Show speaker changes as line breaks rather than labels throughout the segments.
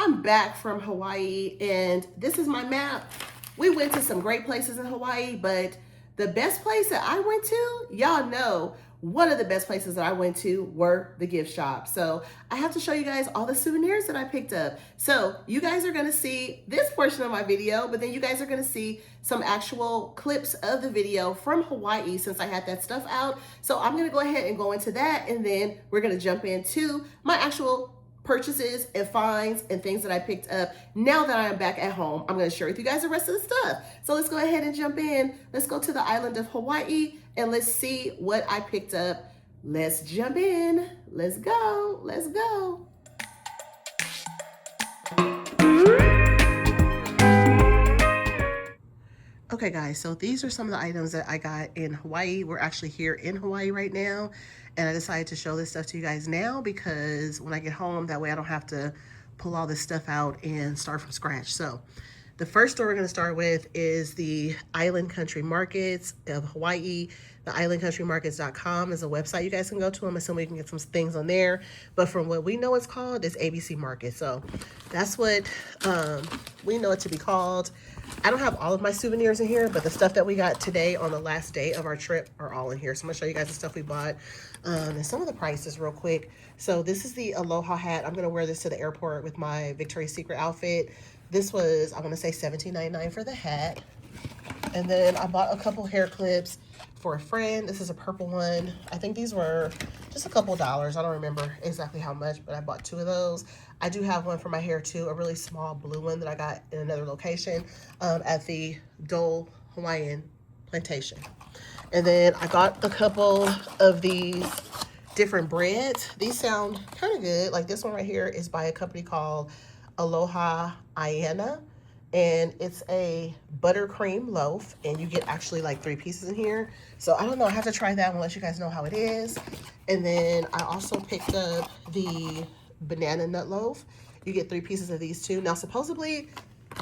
I'm back from Hawaii, and this is my map. We went to some great places in Hawaii, but the best place that I went to, y'all know, one of the best places that I went to were the gift shops. So I have to show you guys all the souvenirs that I picked up. So you guys are gonna see this portion of my video, but then you guys are gonna see some actual clips of the video from Hawaii since I had that stuff out. So I'm gonna go ahead and go into that, and then we're gonna jump into my actual purchases and finds and things that I picked up. Now that I am back at home, I'm going to share with you guys the rest of the stuff. So let's go ahead and jump in. Let's go to the island of Hawaii and let's see what I picked up. Let's jump in. Let's go. Let's go. Okay guys, so these are some of the items that I got in Hawaii. We're actually here in Hawaii right now, and I decided to show this stuff to you guys now because when I get home, that way I don't have to pull all this stuff out and start from scratch. So the first store we're going to start with is the Island Country Markets of Hawaii. The islandcountrymarkets.com is a website you guys can go to. I'm assuming you can get some things on there. But from what we know it's called, it's ABC Market. So that's what we know it to be called. I don't have all of my souvenirs in here, but the stuff that we got today on the last day of our trip are all in here. So I'm going to show you guys the stuff we bought and some of the prices real quick. So this is the Aloha hat. I'm going to wear this to the airport with my Victoria's Secret outfit. This was, I want to say $17.99 for the hat. And then I bought a couple hair clips for a friend. This is a purple one. I think these were just a couple dollars. I don't remember exactly how much, but I bought 2 of those. I do have one for my hair too, a really small blue one that I got in another location at the Dole Hawaiian Plantation. And then I got a couple of these different breads. These sound kind of good. Like this one right here is by a company called Aloha Iana, and it's a buttercream loaf, and you get actually like 3 pieces in here. So I don't know, I have to try that one, let you guys know how it is. And then I also picked up the banana nut loaf. You get 3 pieces of these too. Now supposedly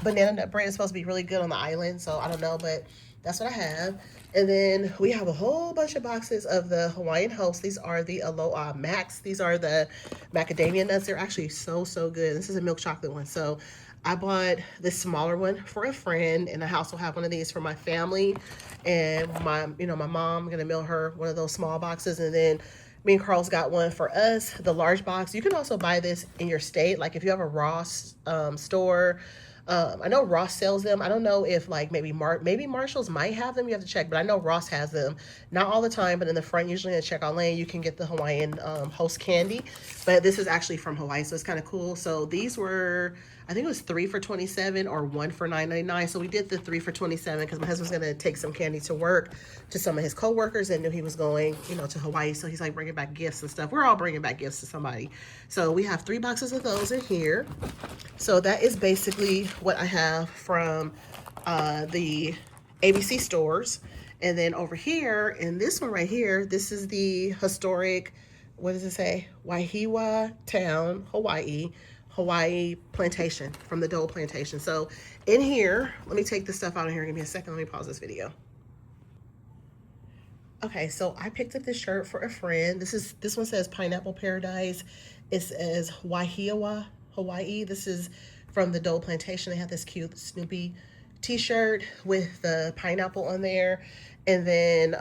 banana nut bread is supposed to be really good on the island, so I don't know, but that's what I have. And then we have a whole bunch of boxes of the Hawaiian Host. These are the Aloha Max. These are the macadamia nuts. They're actually so good. This is a milk chocolate one. So I bought this smaller one for a friend, and I also have one of these for my family. And my mom, I'm gonna mail her one of those small boxes, and then me and Carl's got one for us, the large box. You can also buy this in your state. Like if you have a Ross store, I know Ross sells them. I don't know if like maybe Marshall's might have them. You have to check, but I know Ross has them. Not all the time, but in the front, usually in the checkout lane, you can get the Hawaiian Host candy. But this is actually from Hawaii, so it's kind of cool. So these were, I think it was 3 for $27 or 1 for $9.99. So we did the 3 for $27 because my husband's gonna take some candy to work to some of his coworkers and knew he was going, to Hawaii. So he's like bringing back gifts and stuff. We're all bringing back gifts to somebody. So we have 3 boxes of those in here. So that is basically what I have from the ABC stores. And then over here, in this one right here, this is the historic, what does it say? Waihiwa Town, Hawaii Plantation, from the Dole Plantation. So in here, let me take this stuff out of here. Give me a second. Let me pause this video. Okay, so I picked up this shirt for a friend. This one says Pineapple Paradise. It says Waihiwa, Hawaii. This is from the Dole Plantation. They have this cute Snoopy t-shirt with the pineapple on there. And then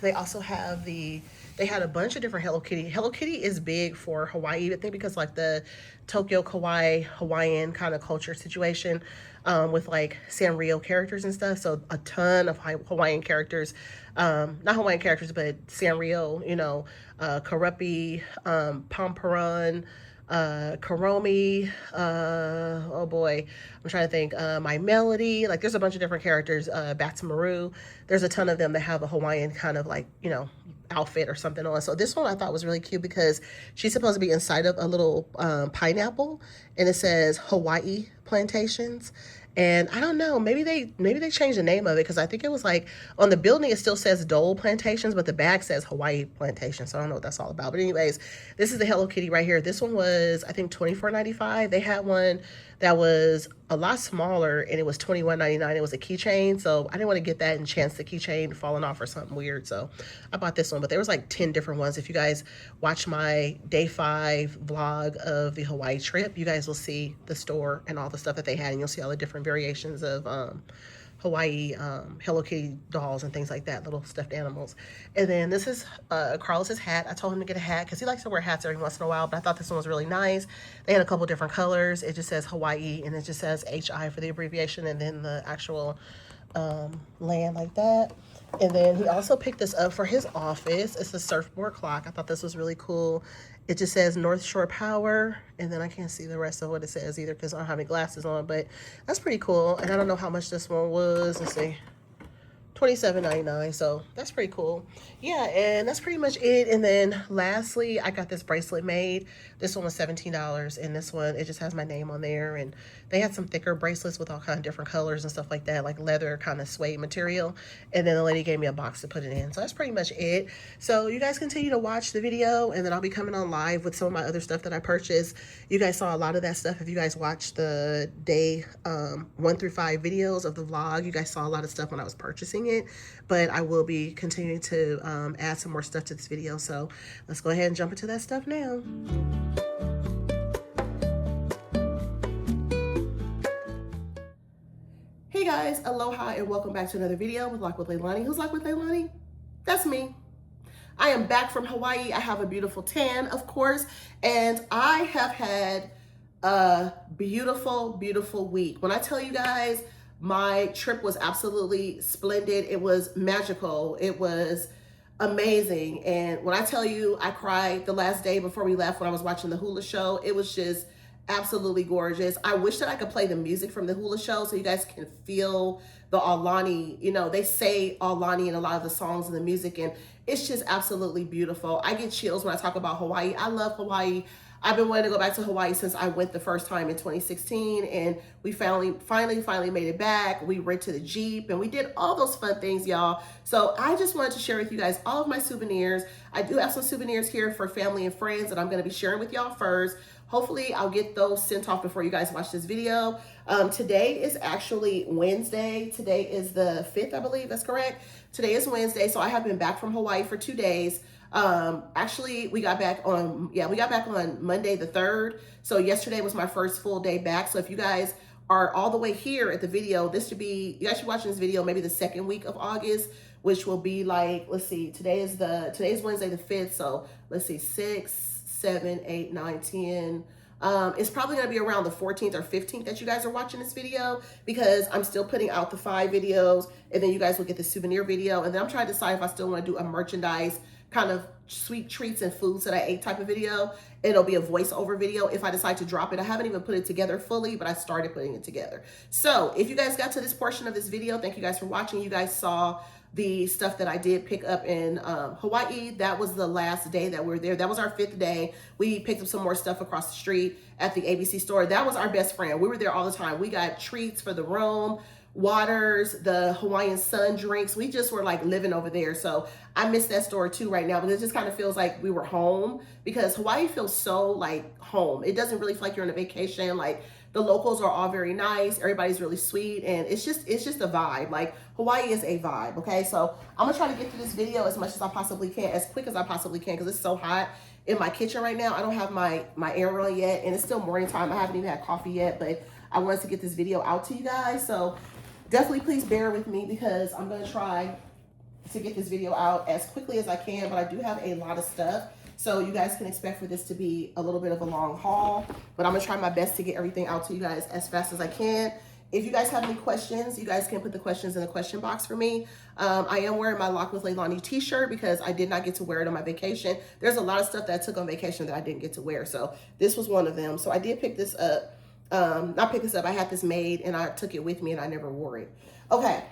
they also have they had a bunch of different Hello Kitty. Hello Kitty is big for Hawaii, I think, because like the Tokyo Kawaii Hawaiian kind of culture situation with like Sanrio characters and stuff. So a ton of Hawaiian characters, not Hawaiian characters, but Sanrio, Karupi, Pamparan, Karomi, oh boy, I'm trying to think, My Melody, like there's a bunch of different characters, Batamaru, there's a ton of them that have a Hawaiian kind of like, outfit or something on. So this one I thought was really cute because she's supposed to be inside of a little pineapple, and it says Hawaii Plantations. And I don't know, maybe they changed the name of it, because I think it was like on the building it still says Dole Plantations, but the bag says Hawaii Plantation. So I don't know what that's all about. But anyways, this is the Hello Kitty right here. This one was, I think, $24.95. They had one that was a lot smaller and it was $21.99. It was a keychain, so I didn't want to get that and chance the keychain falling off or something weird. So I bought this one, but there was like 10 different ones. If you guys watch my day 5 vlog of the Hawaii trip, you guys will see the store and all the stuff that they had, and you'll see all the different variations of Hawaii Hello Kitty dolls and things like that, little stuffed animals. And then this is Carlos's hat. I told him to get a hat because he likes to wear hats every once in a while, but I thought this one was really nice. They had a couple different colors. It just says Hawaii, and it just says HI for the abbreviation, and then the actual land like that. And then he also picked this up for his office. It's a surfboard clock. I thought this was really cool. It just says North Shore Power, and then I can't see the rest of what it says either because I don't have any glasses on, but that's pretty cool. And I don't know how much this one was. Let's see. $27.99, so that's pretty cool. Yeah, and that's pretty much it. And then lastly, I got this bracelet made. This one was $17, and this one, it just has my name on there. And they had some thicker bracelets with all kind of different colors and stuff like that, like leather kind of suede material. And then the lady gave me a box to put it in. So that's pretty much it. So you guys continue to watch the video, and then I'll be coming on live with some of my other stuff that I purchased. You guys saw a lot of that stuff. If you guys watched the day 1 through 5 videos of the vlog, you guys saw a lot of stuff when I was purchasing it. But I will be continuing to add some more stuff to this video. So let's go ahead and jump into that stuff now. Hey guys, aloha and welcome back to another video with Lock with Aulani. Who's Lock with Aulani? That's me. I am back from Hawaii. I have a beautiful tan, of course, and I have had a beautiful, beautiful week. When I tell you guys, my trip was absolutely splendid. It was magical. It was amazing. And when I tell you I cried the last day before we left when I was watching the hula show, it was just absolutely gorgeous. I wish that I could play the music from the hula show so you guys can feel the Aulani. You know, they say Aulani in a lot of the songs and the music, and it's just absolutely beautiful. I get chills when I talk about Hawaii. I love Hawaii. I've been wanting to go back to Hawaii since I went the first time in 2016, and we finally made it back. We rented a Jeep and we did all those fun things, y'all. So I just wanted to share with you guys all of my souvenirs. I do have some souvenirs here for family and friends that I'm going to be sharing with y'all first. Hopefully I'll get those sent off before you guys watch this video. Today is actually Wednesday. Today is the 5th, I believe. That's correct. Today is Wednesday. So I have been back from Hawaii for 2 days. Actually, we got back on Monday the 3rd. So yesterday was my first full day back. So if you guys are all the way here at the video, you guys should be watching this video maybe the 2nd week of August, which will be like, let's see, today's Wednesday the 5th. So let's see, 6, 7, 8, 9, 10. It's probably going to be around the 14th or 15th that you guys are watching this video, because I'm still putting out the 5 videos, and then you guys will get the souvenir video. And then I'm trying to decide if I still want to do a merchandise kind of sweet treats and foods that I ate type of video. It'll be a voiceover video if I decide to drop it. I haven't even put it together fully, but I started putting it together. So if you guys got to this portion of this video, thank you guys for watching. You guys saw the stuff that I did pick up in Hawaii. That was the last day that we were there. That was our 5th day. We picked up some more stuff across the street at the ABC store. That was our best friend. We were there all the time. We got treats for the room, waters, the Hawaiian sun drinks. We just were like living over there. So I miss that store too right now, because it just kind of feels like we were home, because Hawaii feels so like home. It doesn't really feel like you're on a vacation. Like, the locals are all very nice. Everybody's really sweet. And it's just a vibe. Like, Hawaii is a vibe. Okay. So I'm going to try to get through this video as much as I possibly can, as quick as I possibly can, because it's so hot in my kitchen right now. I don't have my air on yet, and it's still morning time. I haven't even had coffee yet, but I wanted to get this video out to you guys. So definitely please bear with me, because I'm going to try to get this video out as quickly as I can, but I do have a lot of stuff. So you guys can expect for this to be a little bit of a long haul, but I'm going to try my best to get everything out to you guys as fast as I can. If you guys have any questions, you guys can put the questions in the question box for me. I am wearing my Lock with Aulani t-shirt because I did not get to wear it on my vacation. There's a lot of stuff that I took on vacation that I didn't get to wear. So this was one of them. So I did pick this up. Not pick this up. I had this made and I took it with me and I never wore it. Okay.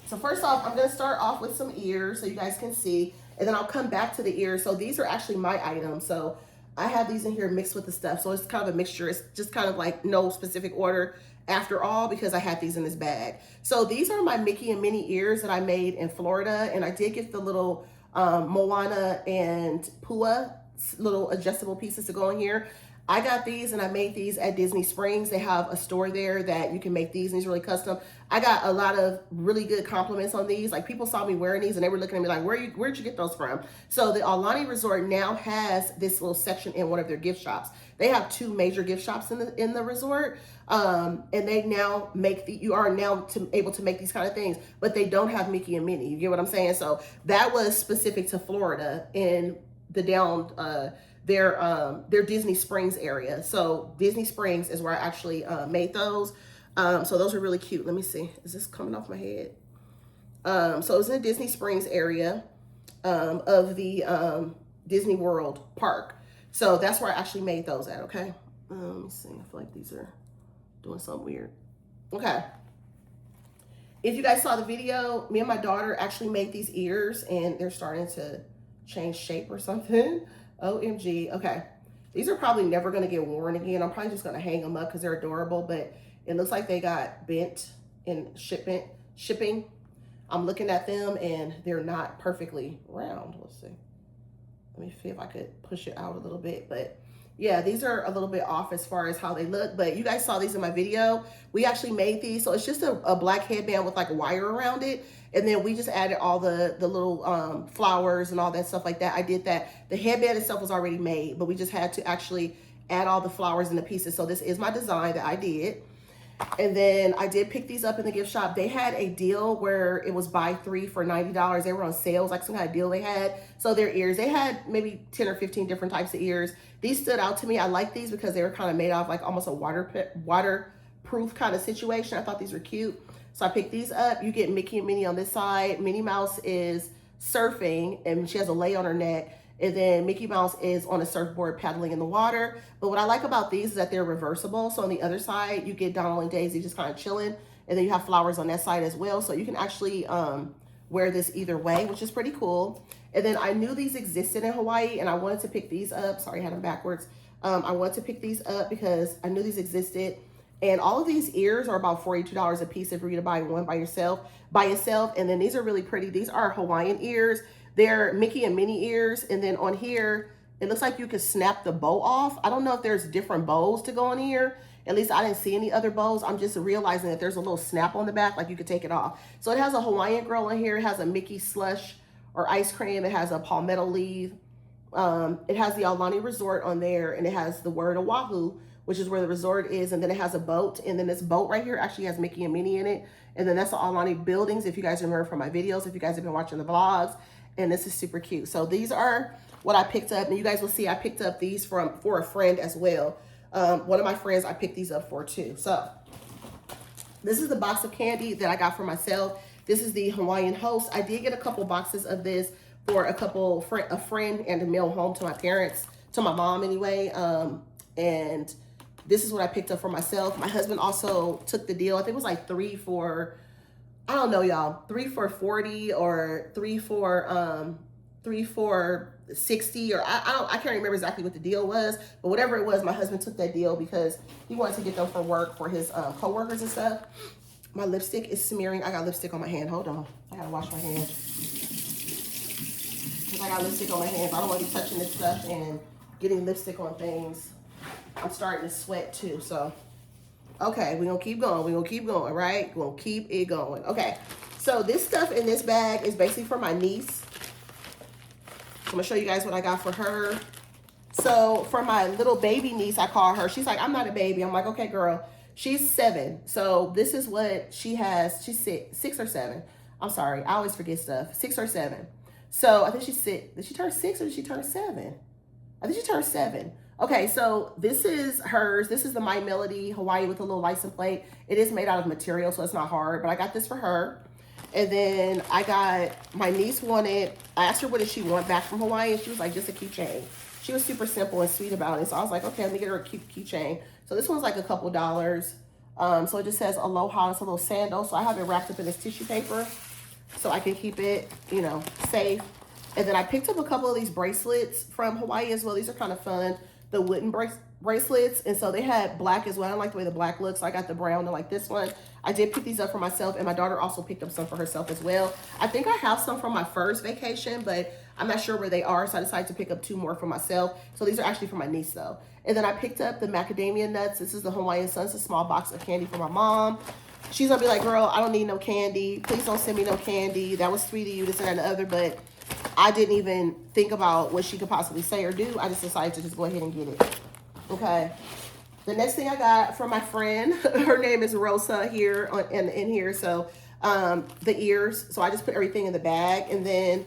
So first off, I'm going to start off with some ears so you guys can see, and then I'll come back to the ears. So these are actually my items. So I have these in here mixed with the stuff. So it's kind of a mixture. It's just kind of like no specific order. after all because I had these in this bag. So these are my Mickey and Minnie ears that I made in Florida, and I did get the little Moana and Pua little adjustable pieces to go in here. I got these and I made these at Disney Springs. They have a store there that you can make these, and these are really custom. I got a lot of really good compliments on these. Like, people saw me wearing these and they were looking at me like, where'd you get those from? So the Aulani Resort now has this little section in one of their gift shops. They have 2 major gift shops in the resort. And they now make you are now able to make these kind of things, but they don't have Mickey and Minnie. You get what I'm saying? So that was specific to Florida in the their Disney Springs area. So Disney Springs is where I actually made those. So those are really cute. Let me see. Is this coming off my head? So it's in the Disney Springs area of the Disney World Park. So that's where I actually made those at, okay? Let me see. I feel like these are doing something weird. Okay. If you guys saw the video, me and my daughter actually made these ears, and they're starting to change shape or something. OMG. Okay. These are probably never going to get worn again. I'm probably just going to hang them up because they're adorable, but it looks like they got bent in shipping. I'm looking at them and they're not perfectly round. Let's see. Let me see if I could push it out a little bit, but yeah, these are a little bit off as far as how they look, but you guys saw these in my video. We actually made these. So it's just a black headband with like a wire around it. And then we just added all the little flowers and all that stuff like that. I did that. The headband itself was already made, but we just had to actually add all the flowers and the pieces. So this is my design that I did. And then I did pick these up in the gift shop. They had a deal where it was buy 3 for $90. They were on sales, like some kind of deal they had. So their ears, they had maybe 10 or 15 different types of ears. These stood out to me. I like these because they were kind of made off like almost a waterproof kind of situation. I thought these were cute. So I picked these up. You get Mickey and Minnie on this side. Minnie Mouse is surfing and she has a lei on her neck. And then Mickey Mouse is on a surfboard paddling in the water. But what I like about these is that they're reversible. So on the other side, you get Donald and Daisy just kind of chilling. And then you have flowers on that side as well. So you can actually wear this either way, which is pretty cool. And then I knew these existed in Hawaii and I wanted to pick these up. Sorry, I had them backwards. I wanted to pick these up because I knew these existed. And all of these ears are about $42 a piece if you're gonna buy one by yourself. And then these are really pretty. These are Hawaiian ears. They're Mickey and Minnie ears. And then on here, it looks like you could snap the bow off. I don't know if there's different bows to go on here. At least I didn't see any other bows. I'm just realizing that there's a little snap on the back, like you could take it off. So it has a Hawaiian girl on here. It has a Mickey slush or ice cream. It has a palmetto leaf. It has the Aulani Resort on there, and it has the word Oahu, which is where the resort is. And then it has a boat. And then this boat right here actually has Mickey and Minnie in it. And then that's the Aulani buildings, if you guys remember from my videos, if you guys have been watching the vlogs. And this is super cute. So these are what I picked up. And you guys will see I picked up these for a friend as well. One of my friends I picked these up for too. So this is the box of candy that I got for myself. This is the Hawaiian Host. I did get a couple boxes of this for a friend and to mail home to my parents, to my mom anyway. And this is what I picked up for myself. My husband also took the deal. I think it was like 3 for, I don't know, y'all, 3 for 40 or 3 for 60, or I can't remember exactly what the deal was, but whatever it was, my husband took that deal because he wanted to get them for work for his co-workers and stuff. My lipstick is smearing. I got lipstick on my hand. Hold on. I gotta wash my hands. Because I got lipstick on my hands. I don't want to be touching this stuff and getting lipstick on things. I'm starting to sweat too, so. Okay, we're gonna keep going. We're gonna keep going, right? We're gonna keep it going. Okay, so this stuff in this bag is basically for my niece. I'm gonna show you guys what I got for her. So for my little baby niece, I call her. She's like, I'm not a baby. I'm like, okay, girl. She's 7. So this is what she has. She's 6 or 7. I'm sorry. I always forget stuff. 6 or 7. So I think she's 6. Did she turn 6 or did she turn 7? I think she turned 7. Okay, so this is hers. This is the My Melody Hawaii with a little license plate. It is made out of material, so it's not hard, but I got this for her. And then I got, my niece wanted, I asked her what did she want back from Hawaii, and she was like, just a keychain. She was super simple and sweet about it. So I was like, okay, let me get her a cute keychain. So this one's like a couple dollars. So it just says Aloha. It's a little sandal. So I have it wrapped up in this tissue paper so I can keep it, you know, safe. And then I picked up a couple of these bracelets from Hawaii as well. These are kind of fun the wooden bracelets. And so they had black as well. I don't like the way the black looks. So I got the brown and like this one. I did pick these up for myself, and my daughter also picked up some for herself as well. I think I have some from my first vacation, but I'm not sure where they are. So I decided to pick up 2 more for myself. So these are actually for my niece though. And then I picked up the macadamia nuts. This is the Hawaiian Suns, a small box of candy for my mom. She's gonna be like, girl, I don't need no candy. Please don't send me no candy. That was sweet of you, this and that and the other. But I didn't even think about what she could possibly say or do. I just decided to just go ahead and get it. Okay. The next thing I got from my friend, her name is Rosa here in here. So the ears. So I just put everything in the bag. And then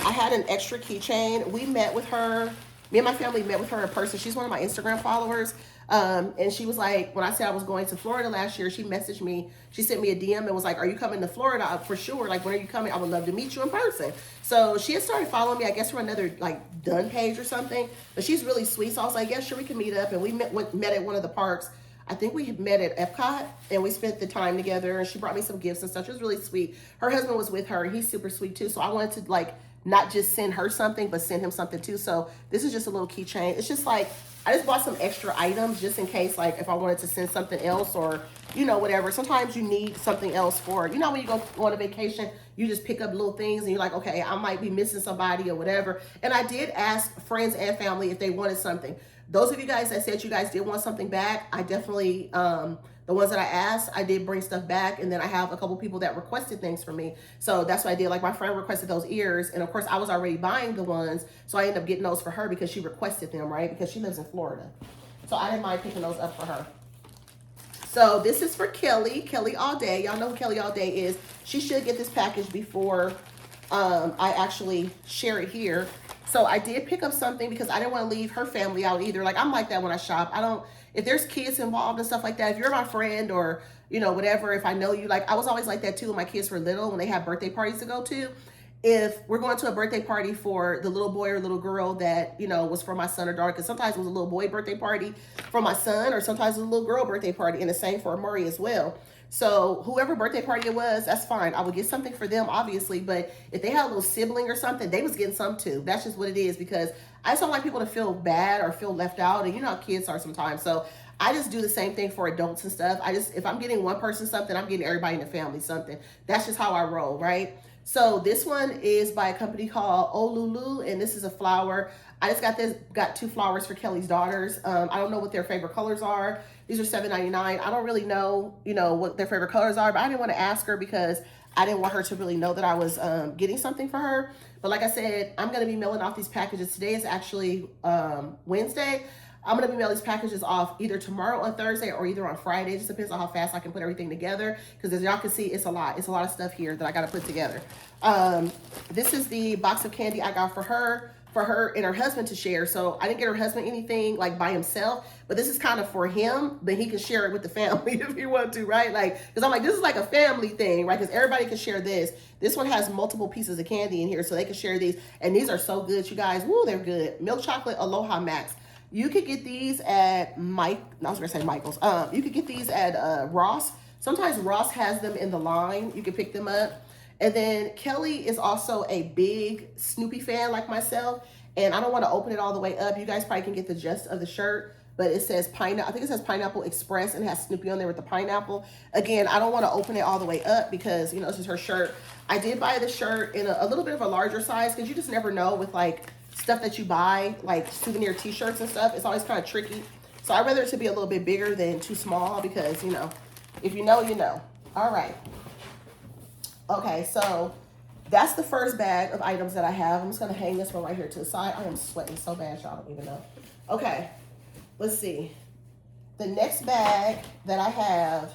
I had an extra keychain. We met with her. Me and my family met with her in person. She's one of my Instagram followers. And she was like, when I said I was going to Florida last year, she messaged me. She sent me a DM and was like, are you coming to Florida? For sure. Like, when are you coming? I would love to meet you in person. So she had started following me, I guess, from another like Done page or something. But she's really sweet. So I was like, yeah, sure, we can meet up. And we met at one of the parks. I think we met at Epcot, and we spent the time together, and she brought me some gifts and stuff. She was really sweet. Her husband was with her, and he's super sweet too. So I wanted to like not just send her something, but send him something too. So this is just a little keychain. It's just like, I just bought some extra items just in case, like if I wanted to send something else or, you know, whatever. Sometimes you need something else for, you know, when you go on a vacation, you just pick up little things and you're like, okay, I might be missing somebody or whatever. And I did ask friends and family if they wanted something. Those of you guys that said you guys did want something back, I definitely, the ones that I asked, I did bring stuff back. And then I have a couple people that requested things from me. So that's what I did. Like my friend requested those ears. And of course I was already buying the ones. So I ended up getting those for her because she requested them, right? Because she lives in Florida. So I didn't mind picking those up for her. So this is for Kelly. Kelly All Day. Y'all know who Kelly All Day is. She should get this package before I actually share it here. So I did pick up something because I didn't want to leave her family out either. Like, I'm like that when I shop. I don't, if there's kids involved and stuff like that, if you're my friend or, you know, whatever, if I know you, like, I was always like that too when my kids were little, when they had birthday parties to go to. If we're going to a birthday party for the little boy or little girl that, you know, was for my son or daughter, because sometimes it was a little boy birthday party for my son, or sometimes it was a little girl birthday party, and the same for Murray as well. So whoever birthday party it was, that's fine. I would get something for them, obviously. But if they had a little sibling or something, they was getting some too. That's just what it is, because I just don't like people to feel bad or feel left out. And you know how kids are sometimes. So I just do the same thing for adults and stuff. If I'm getting one person something, I'm getting everybody in the family something. That's just how I roll, right? So this one is by a company called Honolulu, and this is a flower. I just got 2 flowers for Kelly's daughters. I don't know what their favorite colors are. These are $7.99. I don't really know, you know, what their favorite colors are, but I didn't want to ask her because I didn't want her to really know that I was getting something for her. But like I said, I'm going to be mailing off these packages. Today is actually Wednesday. I'm going to be mailing these packages off either tomorrow on Thursday or either on Friday. It just depends on how fast I can put everything together. Because as y'all can see, it's a lot. It's a lot of stuff here that I got to put together. This is the box of candy I got for her and her husband to share. So I didn't get her husband anything like by himself, but this is kind of for him, but he can share it with the family if he wants to, right? Like, because I'm like, this is like a family thing, right? Because everybody can share this. This one has multiple pieces of candy in here, so they can share these. And these are so good, you guys. Woo, they're good. Milk chocolate Aloha Max. You could get these at Michael's. You could get these at Ross. Sometimes Ross has them in the line. You can pick them up. And then Kelly is also a big Snoopy fan like myself. And I don't want to open it all the way up. You guys probably can get the gist of the shirt. But it says pineapple. I think it says Pineapple Express and it has Snoopy on there with the pineapple. Again, I don't want to open it all the way up because, you know, this is her shirt. I did buy the shirt in a little bit of a larger size because you just never know with like stuff that you buy, like souvenir t-shirts and stuff. It's always kind of tricky. So I'd rather it to be a little bit bigger than too small because, you know, if you know, you know. All right. Okay, so that's the first bag of items that I have. I'm just going to hang this one right here to the side. I am sweating so bad, y'all don't even know. Okay, let's see. The next bag that I have,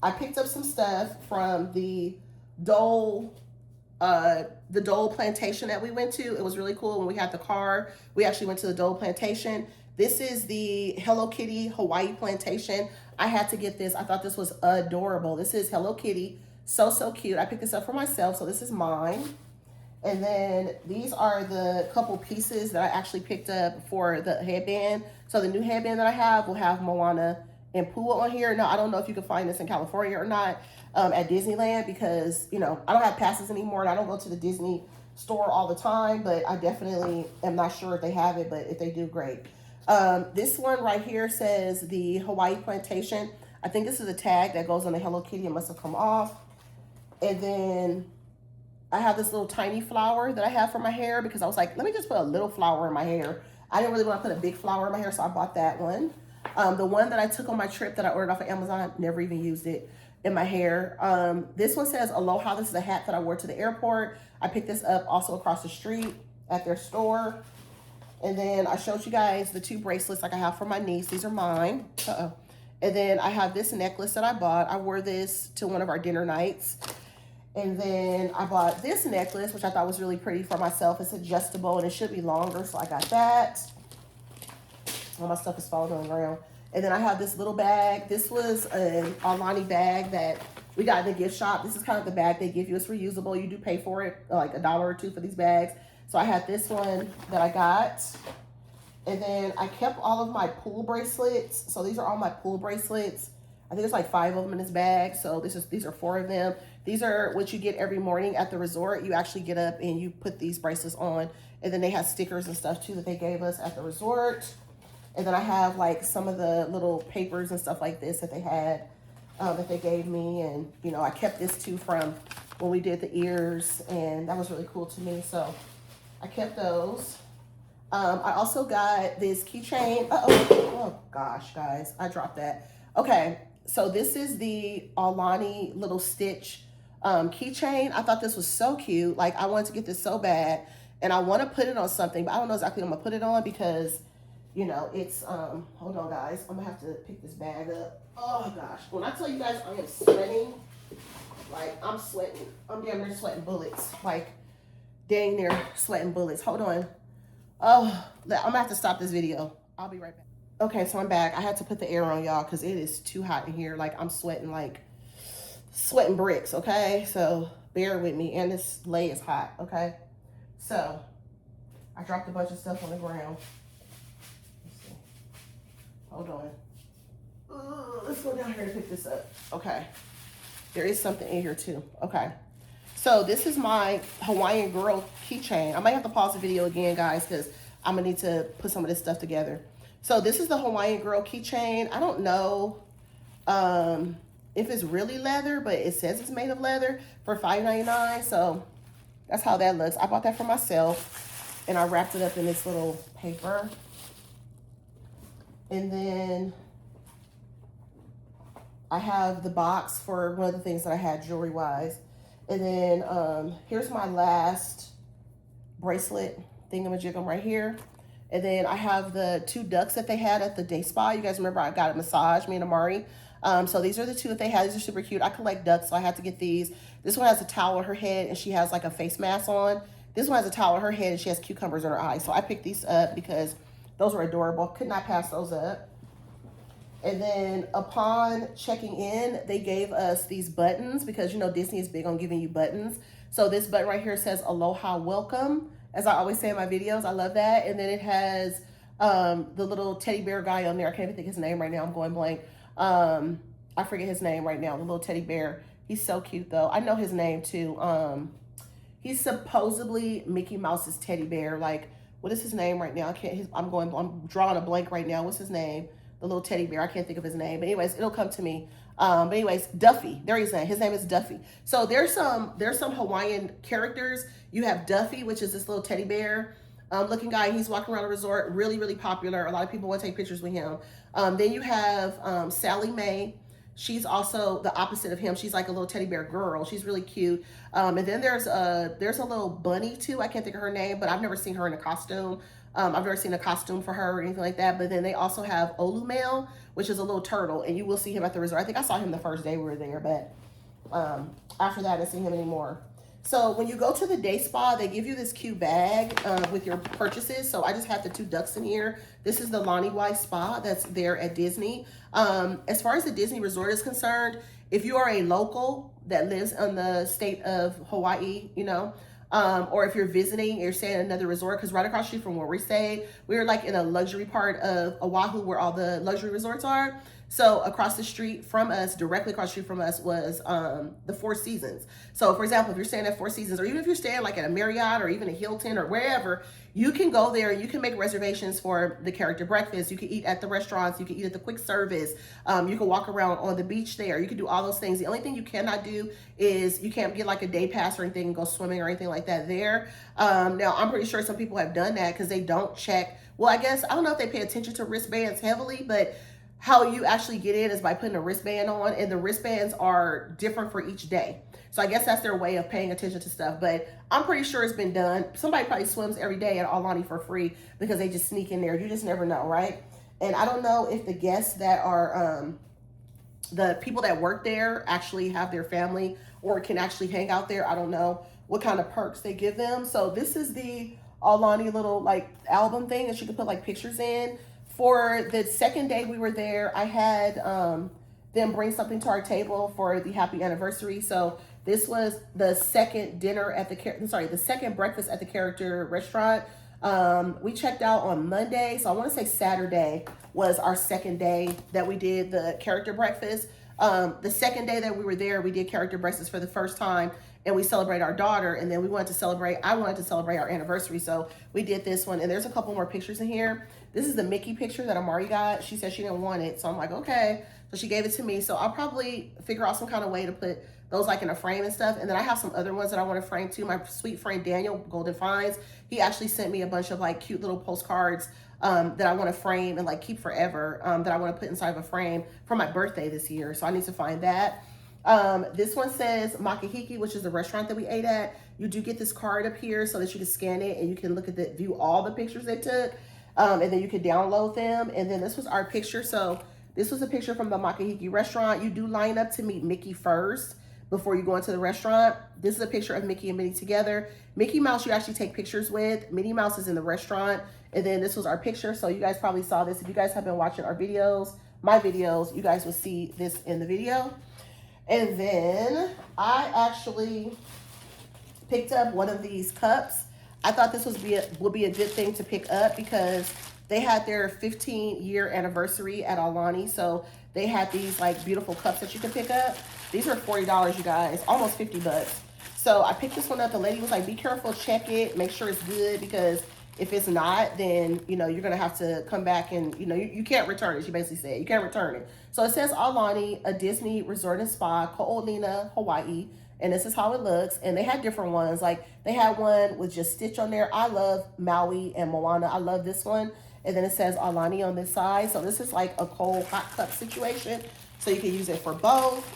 I picked up some stuff from the Dole plantation that we went to. It was really cool. When we had the car, we actually went to the Dole plantation. This is the Hello Kitty Hawaii plantation. I had to get this. I thought this was adorable. This is Hello Kitty. So cute. I picked this up for myself, so this is mine. And then these are the couple pieces that I actually picked up for the headband. So the new headband that I have will have Moana and Pua on here. Now, I don't know if you can find this in California or not at Disneyland because, you know, I don't have passes anymore and I don't go to the Disney store all the time, but I definitely am not sure if they have it, but if they do, great. This one right here says the Hawaii Plantation. I think this is a tag that goes on the Hello Kitty. It must have come off. And then I have this little tiny flower that I have for my hair because I was like, let me just put a little flower in my hair. I didn't really want to put a big flower in my hair, so I bought that one. The one that I took on my trip that I ordered off of Amazon, never even used it in my hair. This one says Aloha. This is a hat that I wore to the airport. I picked this up also across the street at their store. And then I showed you guys the 2 bracelets like I have for my niece. These are mine. And then I have this necklace that I bought. I wore this to one of our dinner nights. And then I bought this necklace, which I thought was really pretty for myself. It's adjustable and it should be longer, so I got that. All my stuff is falling on the ground. And then I have this little bag. This was an Aulani bag that we got in the gift shop. This is kind of the bag they give you. It's reusable. You do pay for it, like $1 or $2 for these bags. So I had this one that I got. And then I kept all of my pool bracelets. So these are all my pool bracelets. I think there's like 5 of them in this bag. So these are 4 of them. These are what you get every morning at the resort. You actually get up and you put these bracelets on. And then they have stickers and stuff too that they gave us at the resort. And then I have like some of the little papers and stuff like this that they had, that they gave me. And, you know, I kept this too from when we did the ears. And that was really cool to me. So I kept those. I also got this keychain. Oh gosh, guys, I dropped that. Okay, so this is the Aulani little stitch keychain. I thought this was so cute. Like, I wanted to get this so bad. And I want to put it on something, but I don't know exactly what I'm going to put it on because, you know, it's, hold on, guys. I'm going to have to pick this bag up. Oh, gosh. When I tell you guys I am sweating, like, I'm sweating. I'm damn near sweating bullets. Like, dang near sweating bullets. Hold on. Oh, I'm going to have to stop this video. I'll be right back. Okay, so I'm back. I had to put the air on, y'all, because it is too hot in here. Like, I'm sweating, like, sweating bricks, okay? So, bear with me. And this lay is hot, okay? So, I dropped a bunch of stuff on the ground. Let's see. Hold on. Let's go down here and pick this up. Okay. There is something in here, too. Okay. So, this is my Hawaiian girl keychain. I might have to pause the video again, guys, because I'm going to need to put some of this stuff together. So, this is the Hawaiian girl keychain. I don't know if it's really leather, but it says it's made of leather for $5.99. So, that's how that looks. I bought that for myself, and I wrapped it up in this little paper. And then I have the box for one of the things that I had jewelry-wise. And then here's my last bracelet thingamajigam right here. And then I have the 2 ducks that they had at the day spa. You guys remember I got a massage, me and Amari. So these are the 2 that they had. These are super cute. I collect ducks, so I had to get these. This one has a towel on her head, and she has like a face mask on. This one has a towel on her head, and she has cucumbers in her eyes. So I picked these up because those were adorable. Could not pass those up. And then upon checking in, they gave us these buttons because, you know, Disney is big on giving you buttons. So this button right here says Aloha Welcome. As I always say in my videos, I love that. And then it has the little teddy bear guy on there. I can't even think his name right now. I'm going blank. I forget his name right now. The little teddy bear. He's so cute, though. I know his name, too. He's supposedly Mickey Mouse's teddy bear. Like, what is his name right now? I'm drawing a blank right now. What's his name? The little teddy bear. I can't think of his name. But anyways, it'll come to me. But anyways, Duffy. There he's at. His name is Duffy. So there's some Hawaiian characters. You have Duffy, which is this little teddy bear looking guy. He's walking around the resort. Really, really popular. A lot of people want to take pictures with him. Then you have Sally Mae. She's also the opposite of him. She's like a little teddy bear girl. She's really cute. And then there's a little bunny too. I can't think of her name, but I've never seen her in a costume. I've never seen a costume for her or anything like that. But then they also have Olumel, which is a little turtle, and you will see him at the resort. I think I saw him the first day we were there, but after that, I didn't see him anymore. So when you go to the day spa, they give you this cute bag with your purchases. So I just have the 2 ducks in here. This is the Lonnie Wise Spa that's there at Disney. As far as the Disney resort is concerned, if you are a local that lives in the state of Hawaii, you know, or if you're visiting, you're staying at another resort, because right across the street from where we stayed, we were like in a luxury part of Oahu where all the luxury resorts are. So across the street from us, directly across the street from us, was the Four Seasons. So for example, if you're staying at Four Seasons, or even if you're staying like at a Marriott or even a Hilton or wherever, you can go there and you can make reservations for the character breakfast. You can eat at the restaurants. You can eat at the quick service. You can walk around on the beach there. You can do all those things. The only thing you cannot do is you can't get like a day pass or anything and go swimming or anything like that there. Now, I'm pretty sure some people have done that because they don't check. Well, I guess, I don't know if they pay attention to wristbands heavily, but how you actually get in is by putting a wristband on, and the wristbands are different for each day. So I guess that's their way of paying attention to stuff, but I'm pretty sure it's been done. Somebody probably swims every day at Aulani for free because they just sneak in there. You just never know, right? And I don't know if the guests that are, the people that work there actually have their family or can actually hang out there. I don't know what kind of perks they give them. So this is the Aulani little like album thing that you can put like pictures in. For the second day we were there, I had them bring something to our table for the happy anniversary. So this was the second dinner at the second breakfast at the character restaurant. We checked out on Monday, so I want to say Saturday was our second day that we did the character breakfast. The second day that we were there, we did character breakfast for the first time, and we celebrated our daughter, and then I wanted to celebrate our anniversary, so we did this one. And there's a couple more pictures in here. This is the Mickey picture that Amari got. She said she didn't want it, so I'm like, okay. So she gave it to me, so I'll probably figure out some kind of way to put those like in a frame and stuff. And then I have some other ones that I want to frame too. My sweet friend Daniel Golden Finds, he actually sent me a bunch of like cute little postcards that I want to frame and like keep forever, that I want to put inside of a frame for my birthday this year. So I need to find that. This one says Waikiki, which is the restaurant that we ate at. You do get this card up here so that you can scan it and you can look at view all the pictures they took. And then you can download them. And then this was our picture. So this was a picture from the Waikiki restaurant. You do line up to meet Mickey first before you go into the restaurant. This is a picture of Mickey and Minnie together. Mickey Mouse you actually take pictures with. Minnie Mouse is in the restaurant. And then this was our picture. So you guys probably saw this. If you guys have been watching our videos, my videos, you guys will see this in the video. And then I actually picked up one of these cups. I thought this would be a good thing to pick up because they had their 15-year anniversary at Aulani. So they had these like beautiful cups that you can pick up. These are $40, you guys, almost 50 bucks. So I picked this one up. The lady was like, be careful, check it, make sure it's good, because if it's not, then, you know, you're going to have to come back and, you know, you can't return it. She basically said you can't return it. So it says Aulani, a Disney resort and spa, Ko'olina, Hawaii. And this is how it looks. And they had different ones. Like they had one with just Stitch on there. I love Maui and Moana. I love this one. And then it says Aulani on this side. So this is like a cold hot cup situation. So you can use it for both.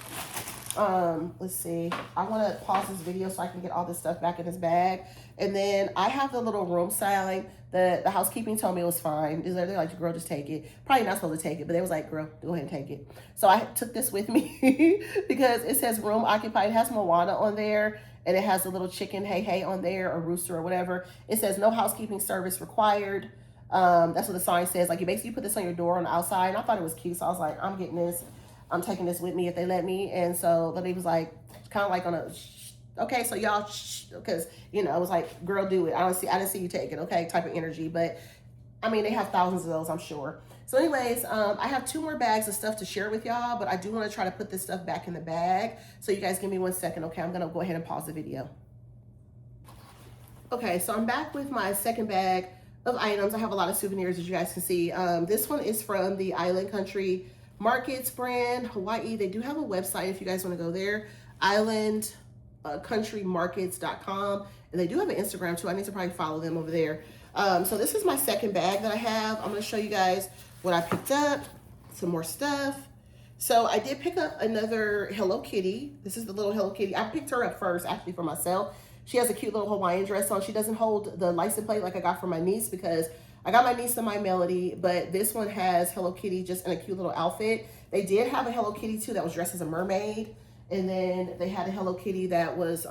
Let's see. I want to pause this video so I can get all this stuff back in this bag. And then I have the little room styling. The housekeeping told me it was fine. They're like, girl, just take it. Probably not supposed to take it, but they was like, girl, go ahead and take it. So I took this with me because it says room occupied. It has Moana on there, and it has a little chicken, hey on there, or rooster or whatever. It says no housekeeping service required. That's what the sign says. Like you basically put this on your door on the outside. And I thought it was cute, so I was like, I'm getting this. I'm taking this with me if they let me. And so the lady was like, kind of like on a, okay, so y'all, because, you know, I was like, girl, do it. I didn't see you take it, okay, type of energy. But, I mean, they have thousands of those, I'm sure. So anyways, I have 2 more bags of stuff to share with y'all, but I do want to try to put this stuff back in the bag. So you guys give me 1 second, okay? I'm going to go ahead and pause the video. Okay, so I'm back with my second bag of items. I have a lot of souvenirs, as you guys can see. This one is from the Island Country Markets brand, Hawaii. They do have a website if you guys want to go there, islandcountrymarkets.com, and they do have an Instagram too. I need to probably follow them over there. So this is my second bag that I have. I'm going to show you guys what I picked up, some more stuff. So I did pick up another Hello Kitty. This is the little Hello Kitty. I picked her up first actually for myself. She has a cute little Hawaiian dress on. She doesn't hold the license plate like I got for my niece because I got my niece and my Melody, but this one has Hello Kitty just in a cute little outfit. They did have a Hello Kitty too that was dressed as a mermaid. And then they had a Hello Kitty that was,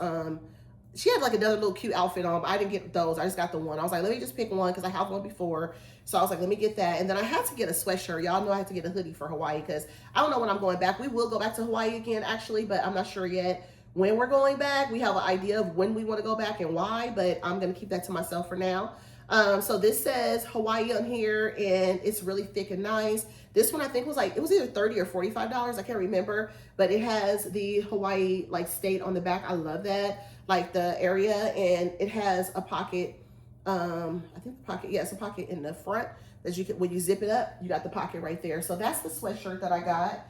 she had like another little cute outfit on, but I didn't get those. I just got the one. I was like, let me just pick one because I have one before. So I was like, let me get that. And then I had to get a sweatshirt. Y'all know I had to get a hoodie for Hawaii because I don't know when I'm going back. We will go back to Hawaii again, actually, but I'm not sure yet when we're going back. We have an idea of when we want to go back and why, but I'm going to keep that to myself for now. So this says Hawaii on here, and it's really thick and nice. This one I think was like, it was either $30 or $45. I can't remember, but it has the Hawaii like state on the back. I love that, like the area, and it has a pocket. I think the pocket, yeah, it's a pocket in the front that you can, when you zip it up, you got the pocket right there. So that's the sweatshirt that I got.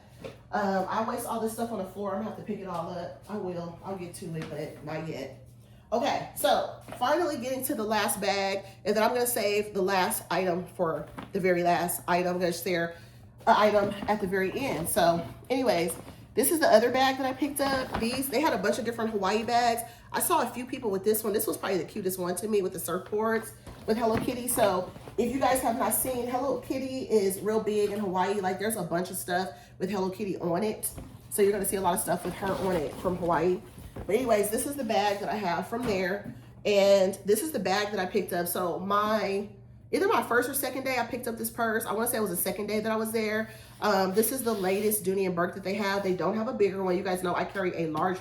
I waste all this stuff on the floor. I'm gonna have to pick it all up. I'll get to it, but not yet. Okay, so finally getting to the last bag, and then I'm gonna save the last item for the very last item. I'm gonna share an item at the very end. So anyways, this is the other bag that I picked up. They had a bunch of different Hawaii bags. I saw a few people with this one. This was probably the cutest one to me, with the surfboards with Hello Kitty. So if you guys have not seen, Hello Kitty is real big in Hawaii. Like, there's a bunch of stuff with Hello Kitty on it. So you're gonna see a lot of stuff with her on it from Hawaii. But anyways, this is the bag that I have from there. And this is the bag that I picked up. So either my first or second day I picked up this purse. I want to say it was the second day that I was there. This is the latest Dooney & Bourke that they have. They don't have a bigger one. You guys know I carry a large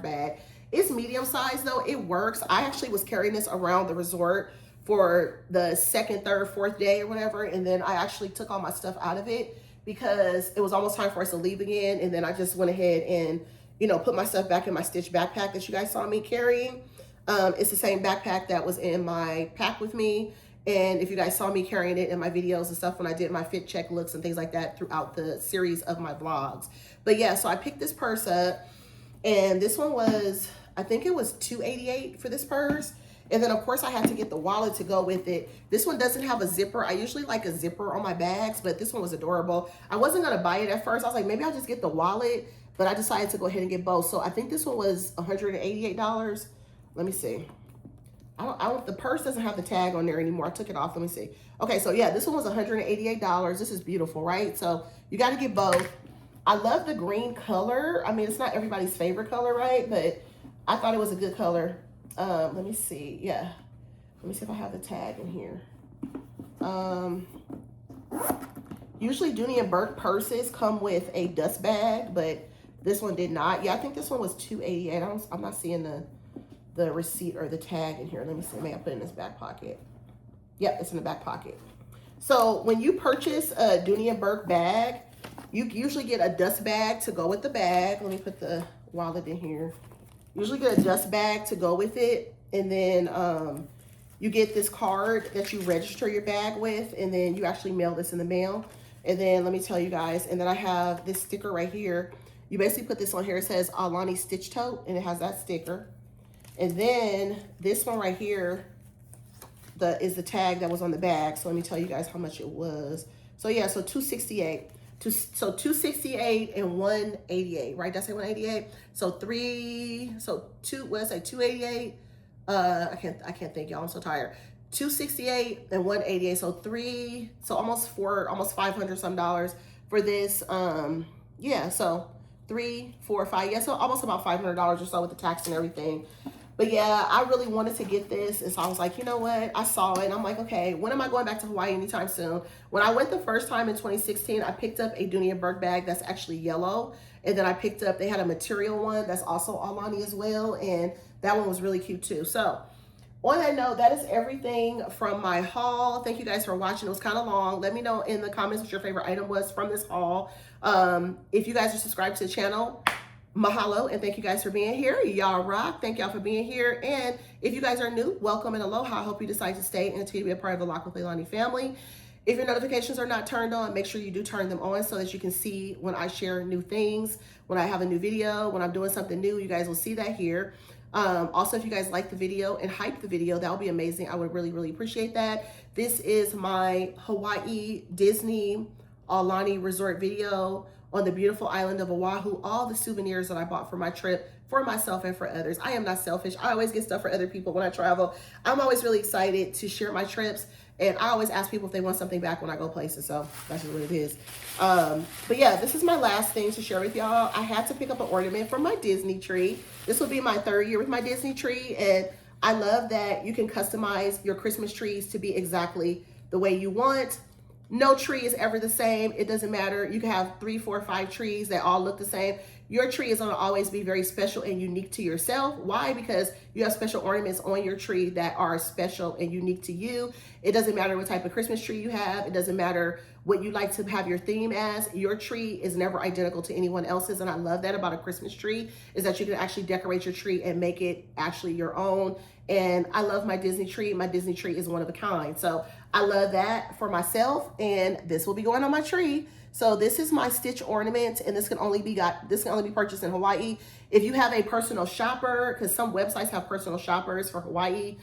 bag. It's medium size though. It works. I actually was carrying this around the resort for the second, third, fourth day or whatever. And then I actually took all my stuff out of it because it was almost time for us to leave again. And then I just went ahead and, you know, put my stuff back in my Stitch backpack that you guys saw me carrying. It's the same backpack that was in my pack with me. And if you guys saw me carrying it in my videos and stuff when I did my fit check looks and things like that throughout the series of my vlogs. But yeah, so I picked this purse up, and this one was, I think it was $288 for this purse. And then of course I had to get the wallet to go with it. This one doesn't have a zipper. I usually like a zipper on my bags, but this one was adorable. I wasn't gonna buy it at first. I was like, maybe I'll just get the wallet, but I decided to go ahead and get both. So I think this one was $188. Let me see. The purse doesn't have the tag on there anymore. I took it off. Let me see. Okay, so yeah, this one was $188. This is beautiful, right? So you got to get both. I love the green color. I mean, it's not everybody's favorite color, right? But I thought it was a good color. Let me see. Yeah. Let me see if I have the tag in here. Usually Dooney & Bourke purses come with a dust bag, but this one did not. Yeah, I think this one was $288. I'm not seeing the receipt or the tag in here. Let me see. Maybe I put it in this back pocket. Yep, it's in the back pocket. So when you purchase a Dooney & Bourke bag, you usually get a dust bag to go with the bag. Let me put the wallet in here. Usually get a dust bag to go with it. And then you get this card that you register your bag with, and then you actually mail this in the mail. And then let me tell you guys, and then I have this sticker right here. You basically put this on here. It says Aulani Stitch Tote, and it has that sticker. And then this one right here is the tag that was on the bag. So let me tell you guys how much it was. So yeah, so $268. So $268 and $188, right? Did I say $188? So what did I say? $288. I can't think, y'all. I'm so tired. $268 and $188. So almost $500 some dollars for this. Yeah, so $300, $400, $500. Yeah, so almost about $500 or so with the tax and everything. But yeah, I really wanted to get this. And so I was like, you know what? I saw it and I'm like, okay, when am I going back to Hawaii anytime soon? When I went the first time in 2016, I picked up a Dooney & Bourke bag that's actually yellow. And then I picked up, they had a material one that's also Aulani as well. And that one was really cute too. So on that note, that is everything from my haul. Thank you guys for watching. It was kind of long. Let me know in the comments what your favorite item was from this haul. If you guys are subscribed to the channel, mahalo, and thank you guys for being here. Y'all rock. Thank y'all for being here. And if you guys are new, welcome and aloha. I hope you decide to stay and continue to be a part of the Lock with Aulani family. If your notifications are not turned on, make sure you do turn them on so that you can see when I share new things, when I have a new video, when I'm doing something new, you guys will see that here. Also, if you guys like the video and hype the video, that would be amazing. I would really, really appreciate that. This is my Hawaii Disney Aulani Resort video on the beautiful island of Oahu, all the souvenirs that I bought for my trip, for myself and for others. I am not selfish. I always get stuff for other people when I travel. I'm always really excited to share my trips, and I always ask people if they want something back when I go places, so that's just what it is. But yeah, this is my last thing to share with y'all. I had to pick up an ornament from my Disney tree. This will be my 3rd year with my Disney tree, and I love that you can customize your Christmas trees to be exactly the way you want. No tree is ever the same. It doesn't matter. You can have 3, 4, 5 trees that all look the same. Your tree is going to always be very special and unique to yourself. Why? Because you have special ornaments on your tree that are special and unique to you. It doesn't matter what type of Christmas tree you have. It doesn't matter what you like to have your theme as. Your tree is never identical to anyone else's. And I love that about a Christmas tree, is that you can actually decorate your tree and make it actually your own. And I love my Disney tree. My Disney tree is one of a kind. So I love that for myself, and this will be going on my tree. So this is my stitch ornament, and this can only be purchased in Hawaii. If you have a personal shopper, because some websites have personal shoppers for Hawaii,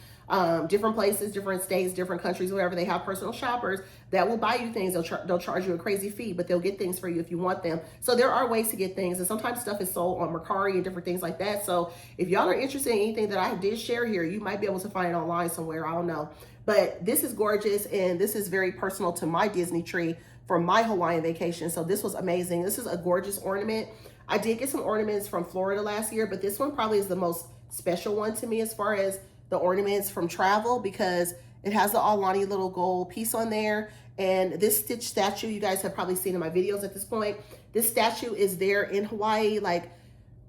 different places, different states, different countries, wherever they have personal shoppers that will buy you things. They'll charge you a crazy fee, but they'll get things for you if you want them. So there are ways to get things, and sometimes stuff is sold on Mercari and different things like that. So if y'all are interested in anything that I did share here, you might be able to find it online somewhere. I don't know. But this is gorgeous, and this is very personal to my Disney tree for my Hawaiian vacation. So this was amazing. This is a gorgeous ornament. I did get some ornaments from Florida last year, but this one probably is the most special one to me as far as the ornaments from travel, because it has the Aulani little gold piece on there. And this Stitch statue, you guys have probably seen in my videos at this point. This statue is there in Hawaii. Like,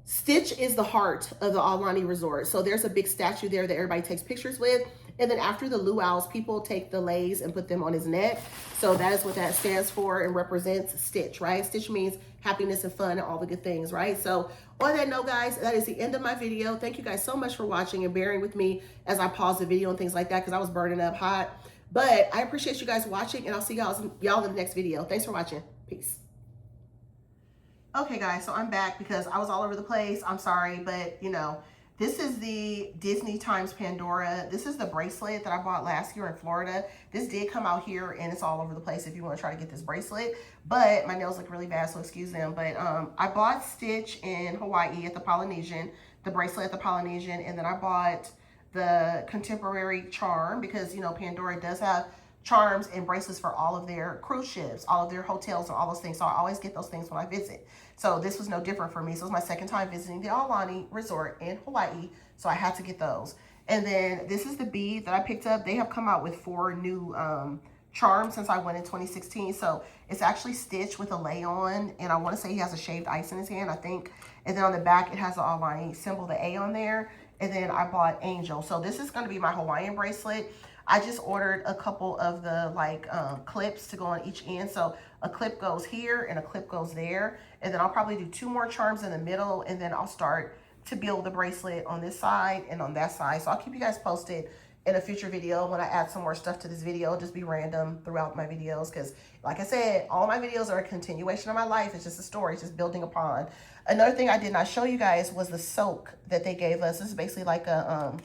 Stitch is the heart of the Aulani resort. So there's a big statue there that everybody takes pictures with. And then after the luau's, people take the leis and put them on his neck. So that is what that stands for and represents Stitch, right? Stitch means happiness and fun and all the good things, right? So on that note, guys, that is the end of my video. Thank you guys so much for watching and bearing with me as I pause the video and things like that, because I was burning up hot. But I appreciate you guys watching, and I'll see y'all in the next video. Thanks for watching. Peace. Okay, guys, so I'm back because I was all over the place. I'm sorry, but you know, this is the Disney times Pandora. This is the bracelet that I bought last year in Florida. This did come out here, and it's all over the place if you want to try to get this bracelet. But my nails look really bad, so excuse them. But I bought Stitch in Hawaii at the Polynesian, the bracelet at the Polynesian, and then I bought the contemporary charm because, you know, Pandora does have charms and bracelets for all of their cruise ships, all of their hotels, and all those things. So I always get those things when I visit. So this was no different for me. So it was my second time visiting the Aulani Resort in Hawaii. So I had to get those. And then this is the bead that I picked up. They have come out with 4 new charms since I went in 2016. So it's actually Stitch with a lei on. And I want to say he has a shaved ice in his hand, I think. And then on the back, it has the Aulani symbol, the A on there. And then I bought Angel. So this is going to be my Hawaiian bracelet. I just ordered a couple of the clips to go on each end. So a clip goes here and a clip goes there. And then I'll probably do 2 more charms in the middle. And then I'll start to build the bracelet on this side and on that side. So I'll keep you guys posted in a future video when I add some more stuff to this video. It'll just be random throughout my videos. Because like I said, all my videos are a continuation of my life. It's just a story. It's just building upon. Another thing I did not show you guys was the soak that they gave us. This is basically like a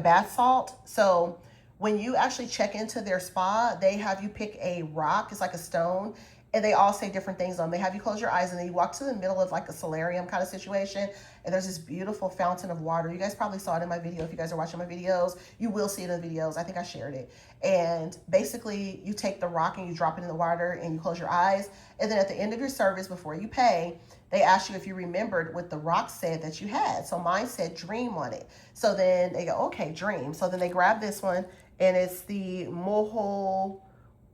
bath salt. So when you actually check into their spa, they have you pick a rock. It's like a stone. And they all say different things on them. They have you close your eyes, and then you walk to the middle of like a solarium kind of situation. And there's this beautiful fountain of water. You guys probably saw it in my video. If you guys are watching my videos, you will see it in the videos. I think I shared it. And basically, you take the rock and you drop it in the water and you close your eyes. And then at the end of your service, before you pay, they ask you if you remembered what the rock said that you had. So mine said dream on it. So then they go, okay, dream. So then they grab this one, and it's the Moho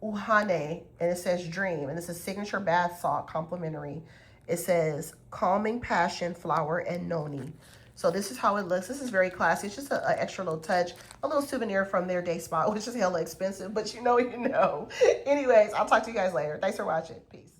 Uhane, and it says dream, and it's a signature bath salt complimentary. It says calming passion flower and noni. So this is how it looks. This is very classy. It's just an extra little touch, a little souvenir from their day spa, which is hella expensive, but you know. Anyways, I'll talk to you guys later. Thanks for watching. Peace.